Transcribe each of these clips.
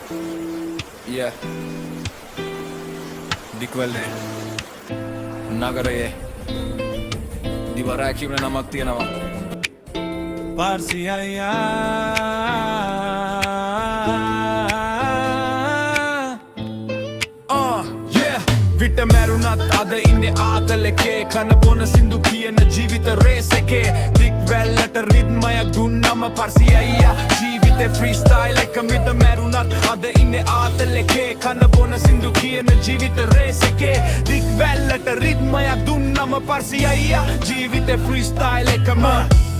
Yeah. දික්වැල්ලේ නගරයේ දිවරෑ කියන නමක් තියෙනවා. පාර්සියා විට මැරුණත් අද ඉන්නේ ආතලකේ කන බොන සින්දු කියන ජීවිත රේස් එකේ දික්වැල්ලට රිද්මයක් දුන්නම පාර්සියා ජීවිතේ ෆ්‍රීස්ටයිල් එක මිද මැරුණත් අද ඉන්නේ ආතලකේ කන බොන සින්දු කියන ජීවිත රේස් එකේ දික්වැල්ලට රිද්මයක් දුන්නම පාර්සියා ජීවිතේ ෆ්‍රීස්ටයිල් එකම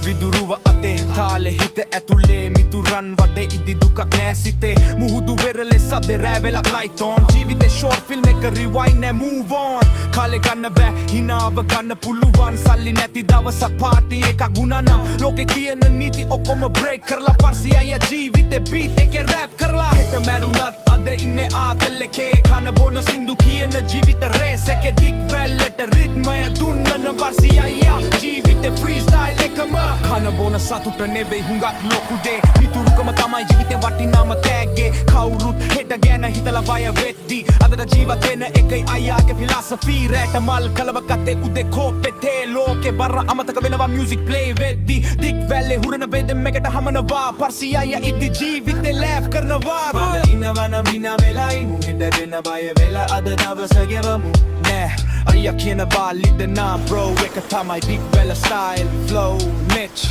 විදුරුව අතේ තාලෙ හිත ඇතුලේ මිතුරන් වටේ ඉදි දුකක් නෑ සිතේ මුහුදු වෙරළේ සද්දේ රැවෙලක් light on ජීවිතේ short film එක rewind and move on කාලේ ගන්න බෑ හිනාව ගන්න පුළුවන් සල්ලි නැති දවසක් පාටි එකක් ගුණනම් ලෝකේ කියන නීති ඔක්කොම break කරලා පාර්සියා ජීවිතේ beat එකේ rap කරලා හිත මැරුණත් අද ඉන්නේ ආතලකේ කන බොන සින්දු කියන ජීවිත රේස් එකේ දික්වැල්ලට රිද්මය දුන්නන පාර්සියා ජීවිතේ freestyle එකම කන බොන සතුට නෙවෙයි හුඟක් ලොකු දේ මිතුරුකම තමයි ජීවිතේ වටිනාම තෑග්ගේ කවුරුත් හෙට ගැන හිතලා බය වෙද්දි අදට ජීවත් වෙන එකයි අයියාගේ ෆිලොසොෆි රැට මල් කලවකත්තේ උදේ කෝපෙතේ ලෝකේ බර අමතක වෙනවා මියුසික් ප්ලේ වෙද්දි දික්වැල්ලේ හුරන බෙදෙම් එකට හමනවා පාර්සියා ඉදි ජීවිතේ ලෑෆ් කරනවා ඉන්නවන මිනා වෙලා ඉමු හිටගෙන බය වෙලා අද දවස ගෙවමු නෑ අයියා කියන බාලිද නා බ්‍රෝ එක තමයි දික්වැල්ල ස්ටයිල් ෆ්ලෝ Mitch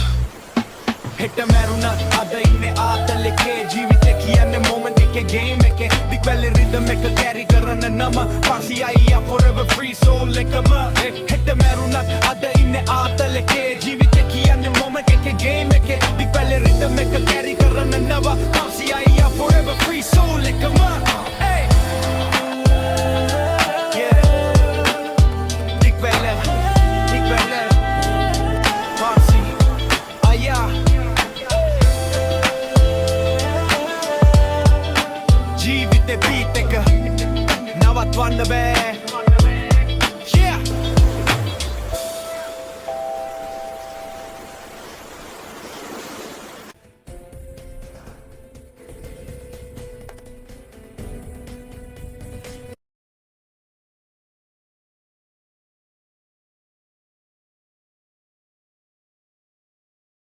හෙට මැරුණත් අද ඉන්නේ ආතලකේ ජීවිතේ කියන්නේ මොමන්ට් එකේ ගේම් එකේ දික්වැල්ලේ රිද්ම් එක කැරි කරන නම පාර්සියා forever free soul එකම හෙට මැරුණත් අද ඉන්නේ ආතලකේ ජීවිතේ කියන්නේ මොමන්ට් එකේ ගේම් එකේ දික්වැල්ලේ රිද්ම් එක කැරි කරන නම පාර්සියා